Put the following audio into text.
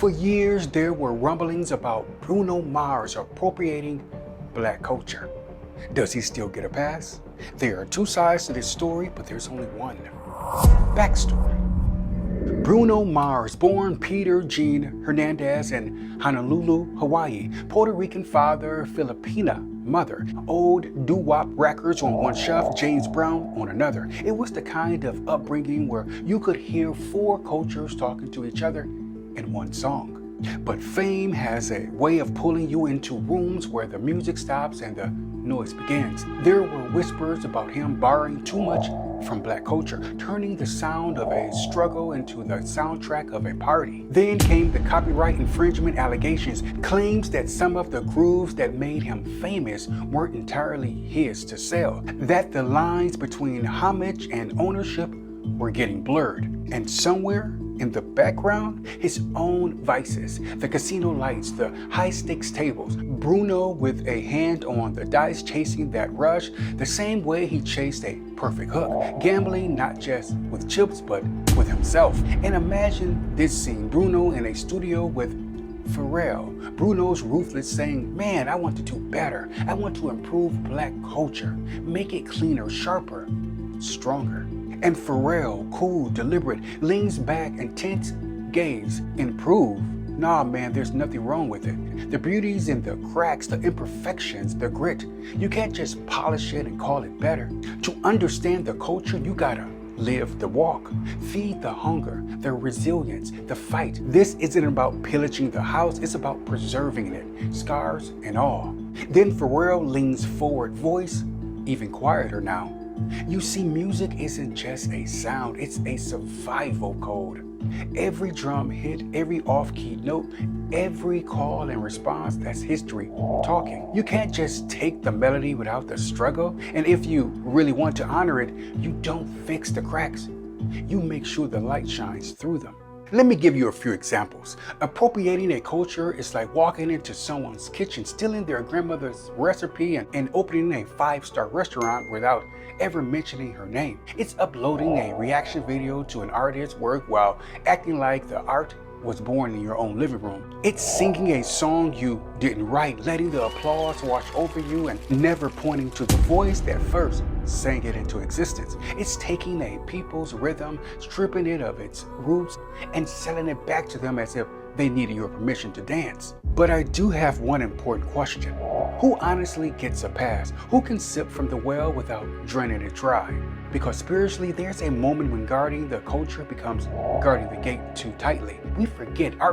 For years, there were rumblings about Bruno Mars appropriating black culture. Does he still get a pass? There are two sides to this story, but there's only one. Backstory. Bruno Mars, born Peter Jean Hernandez in Honolulu, Hawaii, Puerto Rican father, Filipina mother, old doo-wop records on one shelf, James Brown on another. It was the kind of upbringing where you could hear four cultures talking to each other in one song. But fame has a way of pulling you into rooms where the music stops and the noise begins. There were whispers about him borrowing too much from black culture, turning the sound of a struggle into the soundtrack of a party. Then came the copyright infringement allegations, claims that some of the grooves that made him famous weren't entirely his to sell, that the lines between homage and ownership were getting blurred, and somewhere in the background, his own vices, the casino lights, the high-stakes tables, Bruno with a hand on the dice chasing that rush, the same way he chased a perfect hook, gambling not just with chips but with himself. And imagine this scene, Bruno in a studio with Pharrell. Bruno's ruthless saying, man, I want to do better. I want to improve black culture, make it cleaner, sharper, stronger. And Pharrell, cool, deliberate, leans back, intense gaze, improve. Nah, man, there's nothing wrong with it. The beauty's in the cracks, the imperfections, the grit. You can't just polish it and call it better. To understand the culture, you gotta live the walk, feed the hunger, the resilience, the fight. This isn't about pillaging the house, it's about preserving it, scars and all. Then Pharrell leans forward, voice even quieter now. You see, music isn't just a sound, it's a survival code. Every drum hit, every off-key note, every call and response, that's history talking. You can't just take the melody without the struggle, and if you really want to honor it, you don't fix the cracks. You make sure the light shines through them. Let me give you a few examples. Appropriating a culture is like walking into someone's kitchen, stealing their grandmother's recipe and opening a 5-star restaurant without ever mentioning her name. It's uploading a reaction video to an artist's work while acting like the art was born in your own living room. It's singing a song you didn't write, letting the applause wash over you and never pointing to the voice that first sang it into existence. It's taking a people's rhythm, stripping it of its roots, and selling it back to them as if they needed your permission to dance. But I do have one important question. Who honestly gets a pass? Who can sip from the well without draining it dry? Because spiritually, there's a moment when guarding the culture becomes guarding the gate too tightly. We forget our